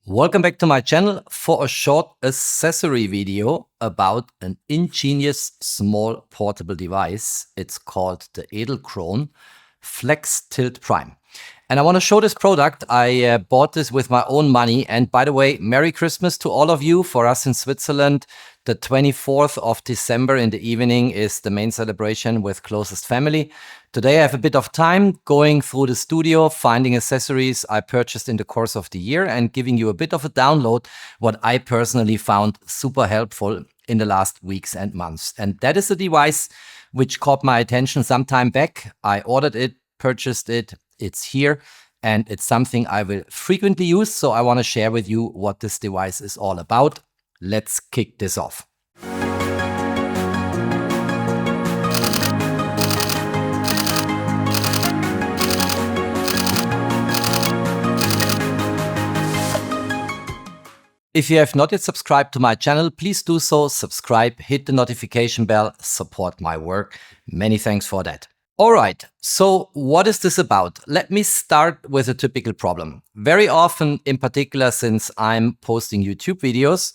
Welcome back to my channel for a short accessory video about an ingenious small portable device. It's called the Edelkrone FlexTilt Prime. And I want to show this product. I bought this with my own money. And by the way, Merry Christmas to all of you. For us in Switzerland, the 24th of December in the evening is the main celebration with closest family. Today I have a bit of time going through the studio, finding accessories I purchased in the course of the year and giving you a bit of a download what I personally found super helpful in the last weeks and months. And that is a device which caught my attention some time back. I ordered it, purchased it, it's here, and it's something I will frequently use. So I want to share with you what this device is all about. Let's kick this off. If you have not yet subscribed to my channel, please do so. Subscribe, hit the notification bell, support my work. Many thanks for that. All right, so what is this about? Let me start with a typical problem. Very often, in particular, since I'm posting YouTube videos,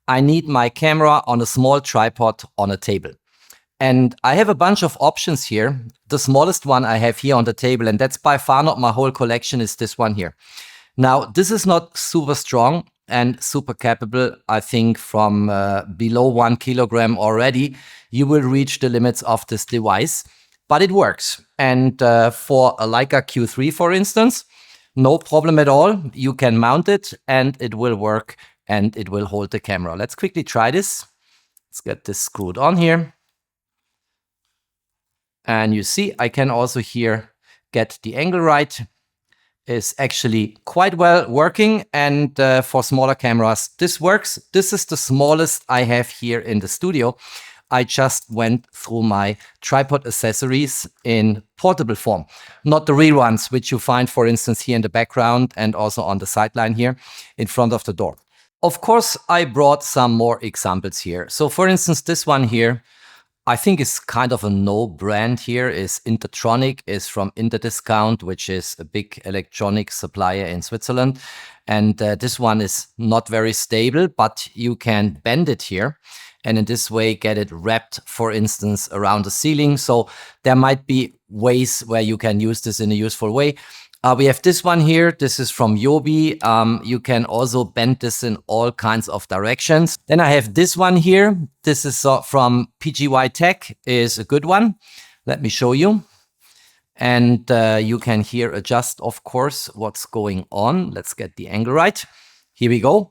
I need my camera on a small tripod on a table. And I have a bunch of options here. The smallest one I have here on the table, and that's by far not my whole collection, is this one here. Now, this is not super strong and super capable. I think from below 1 kilogram already, you will reach the limits of this device, but it works. And for a Leica Q3, for instance, no problem at all. You can mount it and it will work and it will hold the camera. Let's quickly try this. Let's get this screwed on here. And you see, I can also here get the angle right. Is actually quite well working, and for smaller cameras this works. This is the smallest I have here in the studio. I just went through my tripod accessories in portable form, not the real ones which you find, for instance, here in the background and also on the sideline here in front of the door. Of course, I brought some more examples here. So for instance, this one here, I think is kind of a no brand here, is Intertronic, is from Interdiscount, which is a big electronic supplier in Switzerland. And this one is not very stable, but you can bend it here and in this way get it wrapped, for instance, around the ceiling. So there might be ways where you can use this in a useful way. We have this one here. This is from Yobi. You can also bend this in all kinds of directions. Then I have this one here. This is from PGY Tech, is a good one. Let me show you. And you can here adjust, of course, what's going on. Let's get the angle right. Here we go.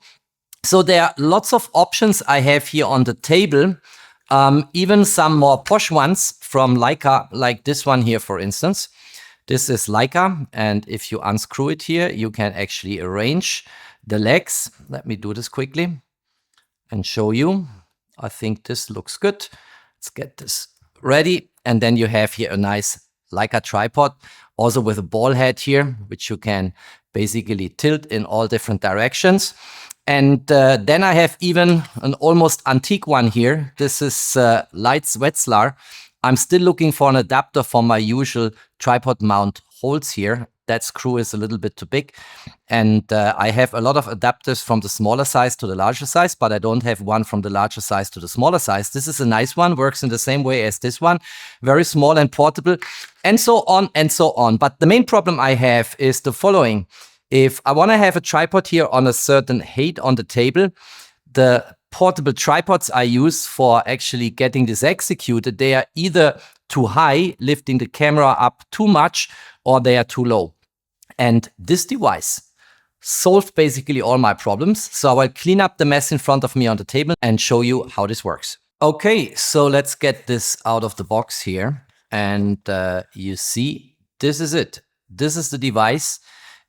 So there are lots of options I have here on the table. Even some more posh ones from Leica, like this one here, for instance. This is Leica, and if you unscrew it here, you can actually arrange the legs. Let me do this quickly and show you. I think this looks good. Let's get this ready. And then you have here a nice Leica tripod, also with a ball head here, which you can basically tilt in all different directions. And then I have even an almost antique one here. This is Leitz Wetzlar. I'm still looking for an adapter for my usual tripod mount holes here. That screw is a little bit too big. And I have a lot of adapters from the smaller size to the larger size, but I don't have one from the larger size to the smaller size. This is a nice one, works in the same way as this one. Very small and portable, and so on and so on. But the main problem I have is the following. If I want to have a tripod here on a certain height on the table, the portable tripods I use for actually getting this executed, they are either too high, lifting the camera up too much, or they are too low. And this device solved basically all my problems. So I will clean up the mess in front of me on the table and show you how this works. Okay, so let's get this out of the box here. And you see, this is it. This is the device.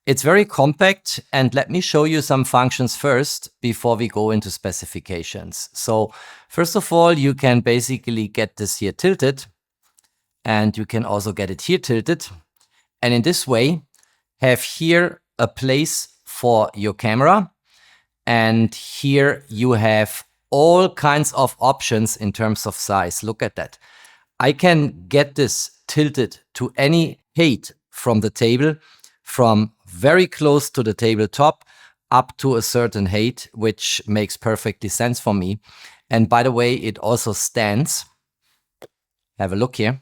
It's very compact, and let me show you some functions first before we go into specifications. So first of all, you can basically get this here tilted, and you can also get it here tilted. And in this way, have here a place for your camera. And here you have all kinds of options in terms of size. Look at that. I can get this tilted to any height from the table, from very close to the tabletop up to a certain height, which makes perfectly sense for me. And by the way, it also stands. Have a look here.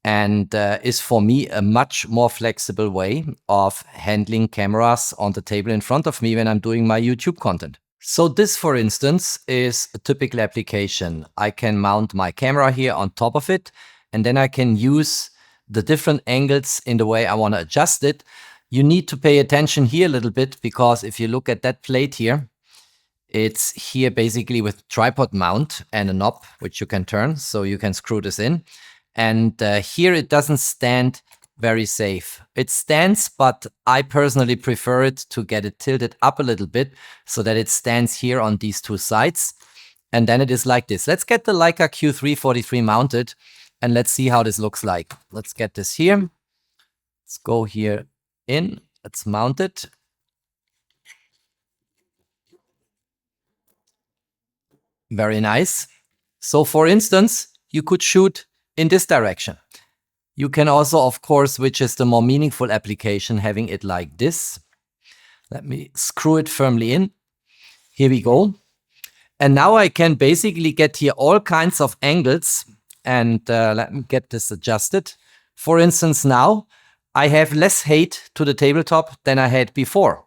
And is for me a much more flexible way of handling cameras on the table in front of me when I'm doing my YouTube content. So this, for instance, is a typical application. I can mount my camera here on top of it, and then I can use the different angles in the way I want to adjust it. You need to pay attention here a little bit, because if you look at that plate here, it's here basically with tripod mount and a knob, which you can turn, so you can screw this in. And here it doesn't stand very safe. It stands, but I personally prefer it to get it tilted up a little bit so that it stands here on these two sides. And then it is like this. Let's get the Leica Q3 43 mounted and let's see how this looks like. Let's get this here. Let's go here in. Let's mount it. Very nice. So for instance, you could shoot in this direction. You can also, of course, which is the more meaningful application, having it like this. Let me screw it firmly in. Here we go. And now I can basically get here all kinds of angles. And let me get this adjusted. For instance, now I have less height to the tabletop than I had before.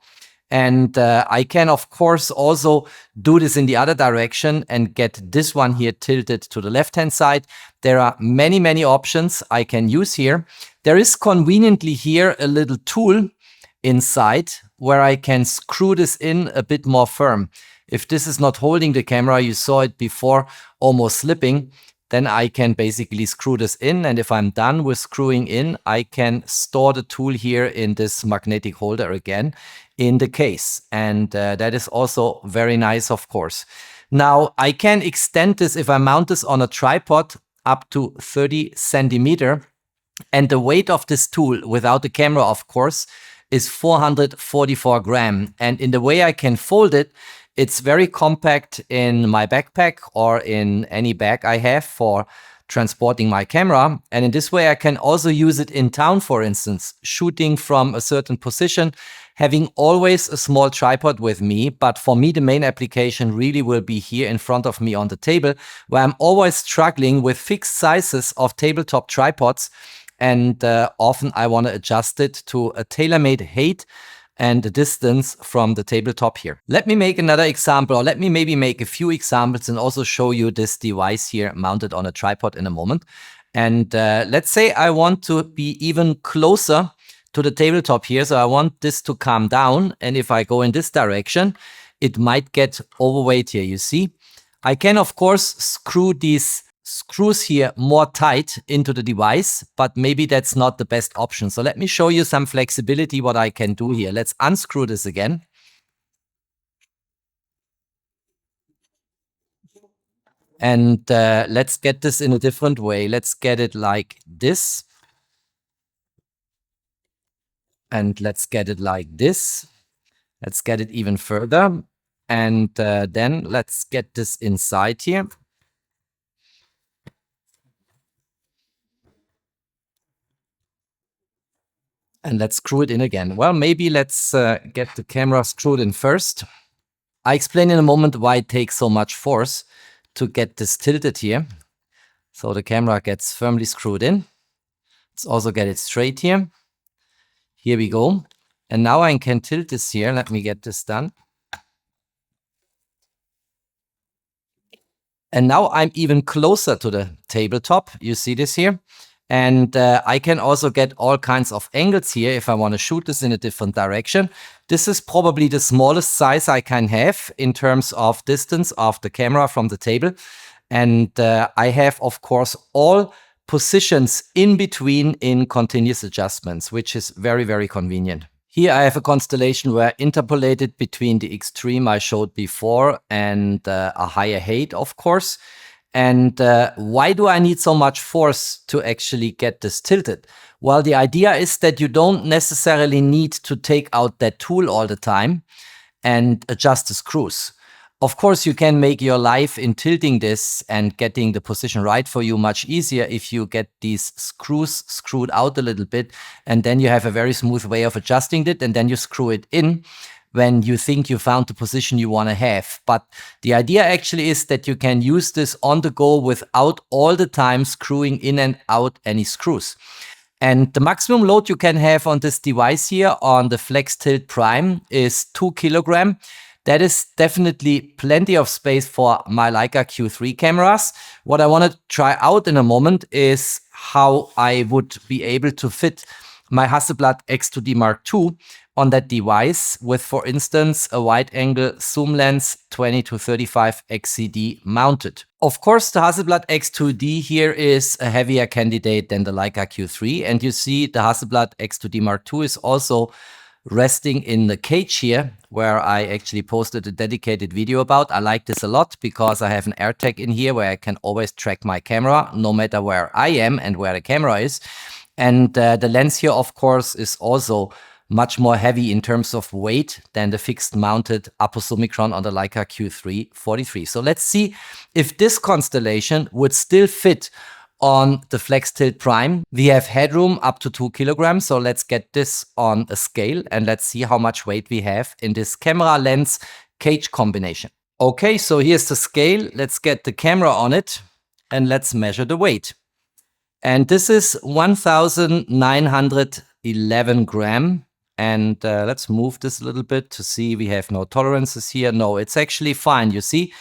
And I can, of course, also do this in the other direction and get this one here tilted to the left-hand side. There are many, many options I can use here. There is conveniently here a little tool inside where I can screw this in a bit more firm. If this is not holding the camera, you saw it before almost slipping, then I can basically screw this in. And if I'm done with screwing in, I can store the tool here in this magnetic holder again in the case. And that is also very nice, of course. Now I can extend this if I mount this on a tripod up to 30 centimeter. And the weight of this tool without the camera, of course, is 444 grams. And in the way I can fold it, it's very compact in my backpack or in any bag I have for transporting my camera. And in this way, I can also use it in town, for instance, shooting from a certain position, having always a small tripod with me. But for me, the main application really will be here in front of me on the table, where I'm always struggling with fixed sizes of tabletop tripods. And often I want to adjust it to a tailor-made height and the distance from the tabletop here. Let me make another example, or let me maybe make a few examples and also show you this device here mounted on a tripod in a moment. And let's say I want to be even closer to the tabletop here. So I want this to come down. And if I go in this direction, it might get overweight here, you see. I can, of course, screw these screws here more tight into the device, but maybe that's not the best option. So let me show you some flexibility what I can do here. Let's unscrew this again. And let's get this in a different way. Let's get it like this. And let's get it like this. Let's get it even further. And then let's get this inside here. And let's screw it in again. Well, maybe let's get the camera screwed in first. I explain in a moment why it takes so much force to get this tilted here. So the camera gets firmly screwed in. Let's also get it straight here. Here we go. And now I can tilt this here. Let me get this done. And now I'm even closer to the tabletop. You see this here. And I can also get all kinds of angles here if I want to shoot this in a different direction. This is probably the smallest size I can have in terms of distance of the camera from the table. And I have, of course, all positions in between in continuous adjustments, which is very, very convenient. Here I have a constellation where interpolated between the extreme I showed before and a higher height, of course. And why do I need so much force to actually get this tilted? Well, the idea is that you don't necessarily need to take out that tool all the time and adjust the screws. Of course, you can make your life in tilting this and getting the position right for you much easier if you get these screws screwed out a little bit, and then you have a very smooth way of adjusting it, and then you screw it in. when you think you found the position you want to have. But the idea actually is that you can use this on the go without all the time screwing in and out any screws. And the maximum load you can have on this device here on the FlexTilt Prime is 2 kilogram. That is definitely plenty of space for my Leica Q3 cameras. What I want to try out in a moment is how I would be able to fit my Hasselblad X2D Mark II on that device with, for instance, a wide-angle zoom lens 20-35 XCD mounted. Of course, the Hasselblad X2D here is a heavier candidate than the Leica Q3, and you see the Hasselblad X2D Mark II is also resting in the cage here, where I actually posted a dedicated video about. I like this a lot because I have an AirTag in here where I can always track my camera no matter where I am and where the camera is. And the lens here, of course, is also much more heavy in terms of weight than the fixed mounted aposomicron on the Leica Q3 43. So let's see if this constellation would still fit on the FlexTilt Prime. We have headroom up to 2 kilograms. So let's get this on a scale and let's see how much weight we have in this camera lens cage combination. Okay, so here's the scale. Let's get the camera on it and let's measure the weight. And this is 1,911 gram. And let's move this a little bit to see we have no tolerances here. No, it's actually fine. You see,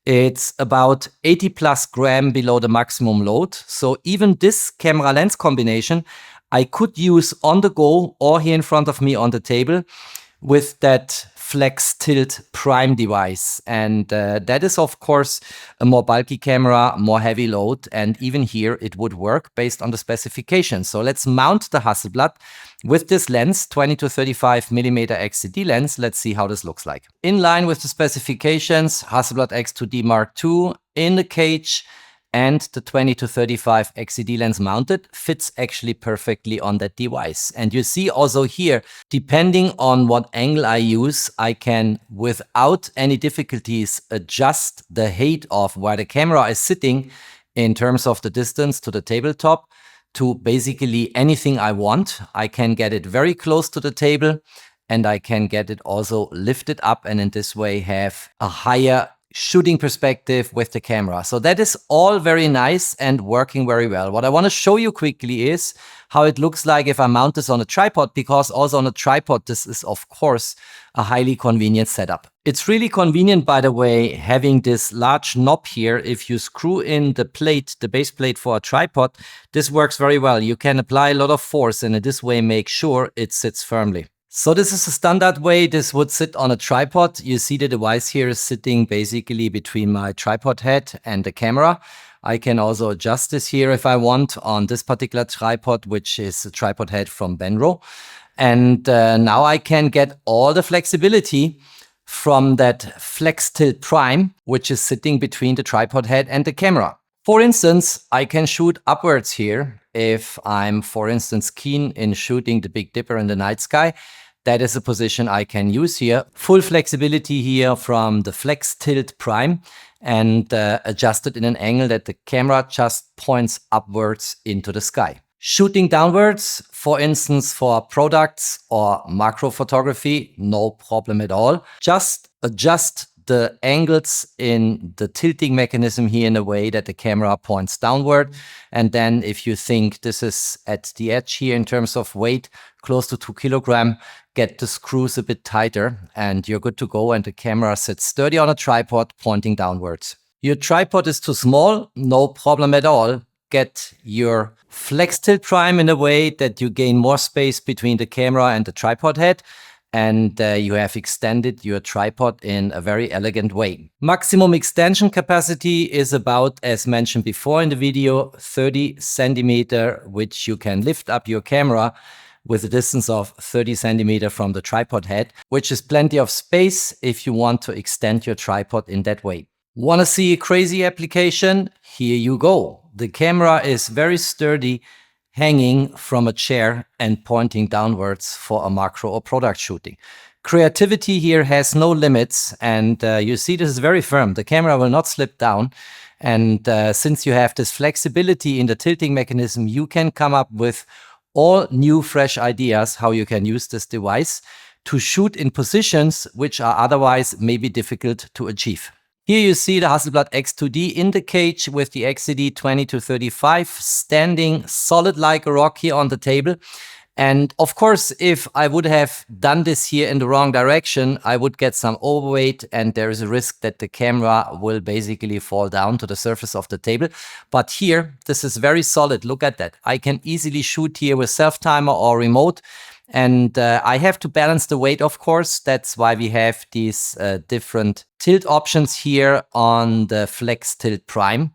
it's about 80 plus gram below the maximum load. So even this camera lens combination, I could use on the go or here in front of me on the table with that FlexTilt Prime device. And that is, of course, a more bulky camera, more heavy load. And even here, it would work based on the specifications. So let's mount the Hasselblad with this lens, 20-35 millimeter XCD lens. Let's see how this looks like. In line with the specifications, Hasselblad X2D Mark II in the cage, and the 20-35 XCD lens mounted fits actually perfectly on that device. And you see also here, depending on what angle I use, I can, without any difficulties, adjust the height of where the camera is sitting in terms of the distance to the tabletop to basically anything I want. I can get it very close to the table and I can get it also lifted up and in this way have a higher shooting perspective with the camera. So that is all very nice and working very well. What I want to show you quickly is how it looks like if I mount this on a tripod, because also on a tripod, this is of course a highly convenient setup. It's really convenient, by the way, having this large knob here. If you screw in the plate, the base plate for a tripod, this works very well. You can apply a lot of force and in this way make sure it sits firmly. So this is a standard way this would sit on a tripod. You see the device here is sitting basically between my tripod head and the camera. I can also adjust this here if I want on this particular tripod, which is a tripod head from Benro. And now I can get all the flexibility from that FlexTilt Prime, which is sitting between the tripod head and the camera. For instance, I can shoot upwards here if I'm, for instance, keen in shooting the Big Dipper in the night sky. That is a position I can use here. Full flexibility here from the FlexTilt Prime and adjusted in an angle that the camera just points upwards into the sky. Shooting downwards, for instance, for products or macro photography, no problem at all. Just adjust the angles in the tilting mechanism here in a way that the camera points downward. And then if you think this is at the edge here in terms of weight, close to 2 kilograms, get the screws a bit tighter and you're good to go. And the camera sits sturdy on a tripod pointing downwards. Your tripod is too small, no problem at all. Get your FlexTilt Prime in a way that you gain more space between the camera and the tripod head. And you have extended your tripod in a very elegant way. Maximum extension capacity is about, as mentioned before in the video, 30 centimeter, which you can lift up your camera with a distance of 30 centimeter from the tripod head, which is plenty of space if you want to extend your tripod in that way. Want to see a crazy application? Here you go. The camera is very sturdy, hanging from a chair and pointing downwards for a macro or product shooting. Creativity here has no limits, and you see this is very firm. The camera will not slip down. And since you have this flexibility in the tilting mechanism, you can come up with all new fresh ideas how you can use this device to shoot in positions which are otherwise maybe difficult to achieve. Here you see the Hasselblad X2D in the cage with the XCD 20-35 standing solid like a rock here on the table. And of course, if I would have done this here in the wrong direction, I would get some overweight and there is a risk that the camera will basically fall down to the surface of the table. But here, this is very solid. Look at that. I can easily shoot here with self-timer or remote. And I have to balance the weight, of course. That's why we have these different tilt options here on the FlexTilt Prime.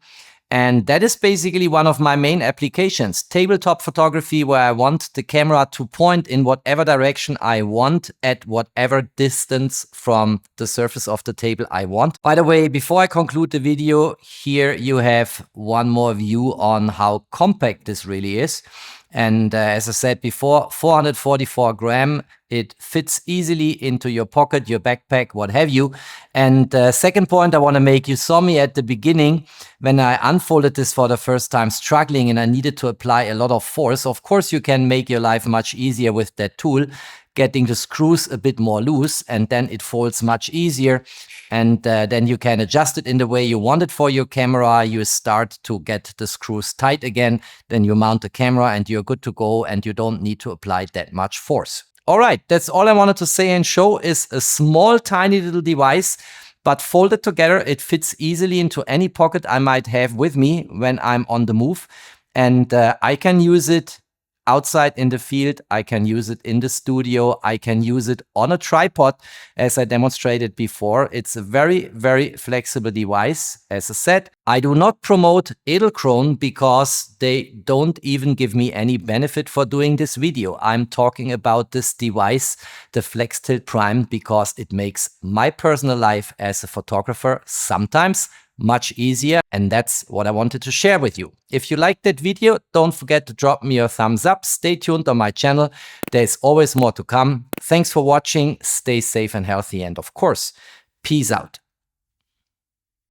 And that is basically one of my main applications. Tabletop photography, where I want the camera to point in whatever direction I want at whatever distance from the surface of the table I want. By the way, before I conclude the video, here you have one more view on how compact this really is. And as I said before, 444 gram, it fits easily into your pocket, your backpack, what have you. And second point I want to make, you saw me at the beginning when I unfolded this for the first time, struggling, and I needed to apply a lot of force. Of course, you can make your life much easier with that tool, getting the screws a bit more loose, and then it folds much easier. And then you can adjust it in the way you want it for your camera. You start to get the screws tight again. Then you mount the camera and you're good to go, and you don't need to apply that much force. All right, that's all I wanted to say and show. Is a small, tiny little device, but folded together, it fits easily into any pocket I might have with me when I'm on the move. And I can use it outside in the field, I can use it in the studio, I can use it on a tripod, as I demonstrated before. It's a very, very flexible device. As I said, I do not promote Edelkrone because they don't even give me any benefit for doing this video. I'm talking about this device, the FlexTilt Prime, because it makes my personal life as a photographer sometimes much easier, and that's what I wanted to share with you. If you liked that video, don't forget to drop me a thumbs up. Stay tuned on my channel. There's always more to come. Thanks for watching. Stay safe and healthy, and of course, peace out.